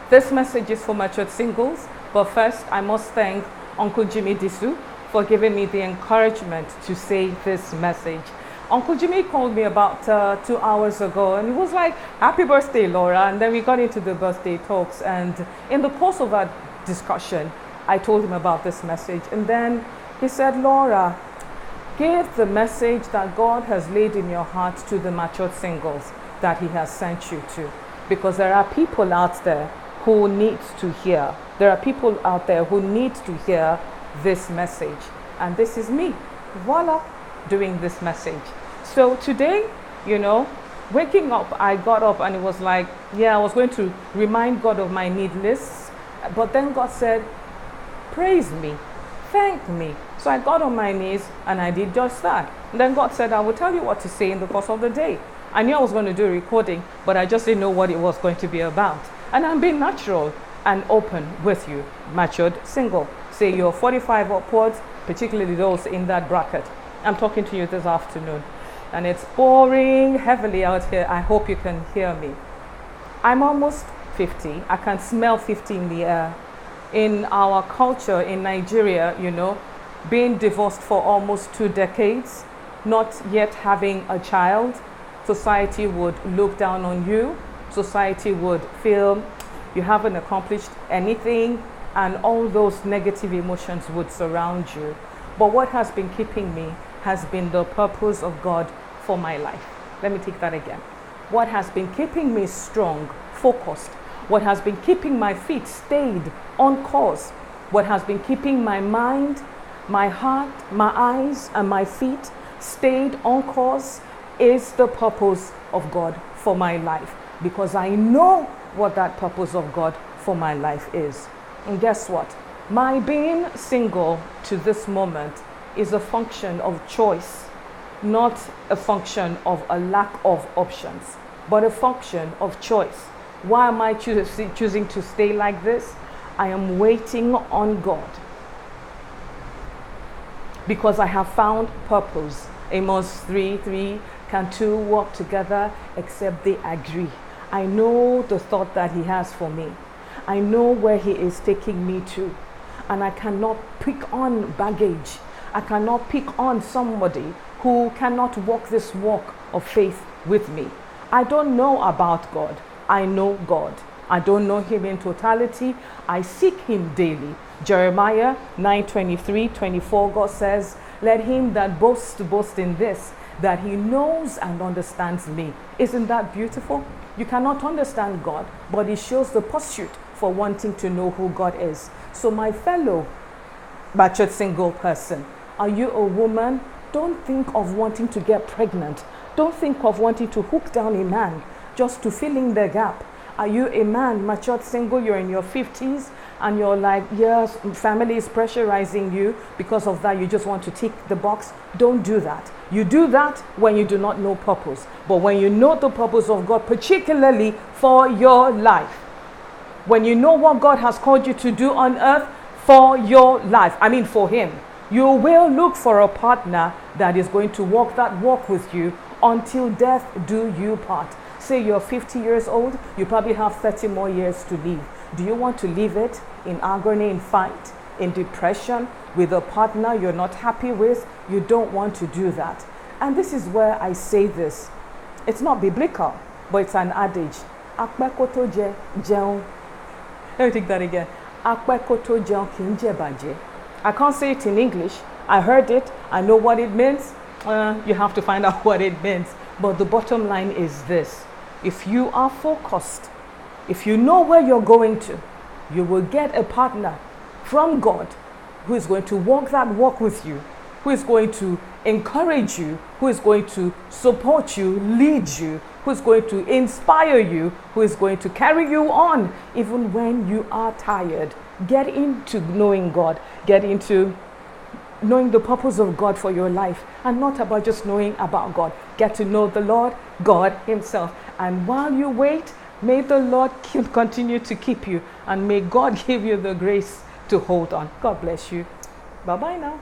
This message is for matured singles, but first I must thank Uncle Jimi Disu for giving me the encouragement to say this message. Uncle Jimmy called me about 2 hours ago and he was like, "Happy birthday, Laura." And then we got into the birthday talks, and in the course of our discussion, I told him about this message. And then he said, "Laura, give the message that God has laid in your heart to the matured singles that he has sent you to. Because there are people out there who need to hear. There are people out there who need to hear this message." And this is me, voila, doing this message. So today, waking up, I got up and it was like, I was going to remind God of my need lists. But then God said, praise me, thank me. So I got on my knees and I did just that. And then God said, I will tell you what to say in the course of the day. I knew I was going to do a recording, but I just didn't know what it was going to be about. And I'm being natural and open with you, matured single. Say you're 45 upwards, particularly those in that bracket. I'm talking to you this afternoon. And it's pouring heavily out here. I hope you can hear me. I'm almost 50. I can smell 50 in the air. In our culture in Nigeria, being divorced for almost 2 decades, not yet having a child, society would look down on you. Society would feel you haven't accomplished anything, and all those negative emotions would surround you. But what has been keeping me has been the purpose of God for my life. Let me take that again. What has been keeping me strong, focused, what has been keeping my feet stayed on course, what has been keeping my mind, my heart, my eyes, and my feet stayed on course is the purpose of God for my life. Because I know what that purpose of God for my life is. And guess what? My being single to this moment is a function of choice, not a function of a lack of options, but a function of choice. Why am I choosing to stay like this? I am waiting on God because I have found purpose. Amos 3:3, can two walk together except they agree? I know the thought that he has for me. I know where he is taking me to. And I cannot pick on baggage. I cannot pick on somebody who cannot walk this walk of faith with me. I don't know about God. I know God. I don't know him in totality. I seek him daily. Jeremiah 9:23-24, God says, let him that boasts boast in this, that he knows and understands me. Isn't that beautiful? You cannot understand God, but it shows the pursuit for wanting to know who God is. So my fellow matured single person, are you a woman? Don't think of wanting to get pregnant. Don't think of wanting to hook down a man just to fill in the gap. Are you a man, matured single, you're in your 50s and you're like, yes, family is pressurizing you. Because of that, you just want to tick the box. Don't do that. You do that when you do not know purpose. But when you know the purpose of God, particularly for your life, when you know what God has called you to do on earth for your life, for him, you will look for a partner that is going to walk that walk with you until death do you part. Say you're 50 years old, you probably have 30 more years to live. Do you want to live it in agony, in fight, in depression, with a partner you're not happy with? You don't want to do that. And this is where I say this. It's not biblical, but it's an adage. Akpekoto je jeun. Let me take that again. Akpekoto jeun kinje baje. I can't say it in English. I heard it. I know what it means. You have to find out what it means. But the bottom line is this. If you are focused, if you know where you're going to, you will get a partner from God who is going to walk that walk with you, who is going to encourage you, who is going to support you, lead you, who is going to inspire you, who is going to carry you on even when you are tired. Get into knowing God. Get into knowing the purpose of God for your life, and not about just knowing about God. Get to know the Lord, God himself. And while you wait, may the Lord continue to keep you, and may God give you the grace to hold on. God bless you. Bye-bye now.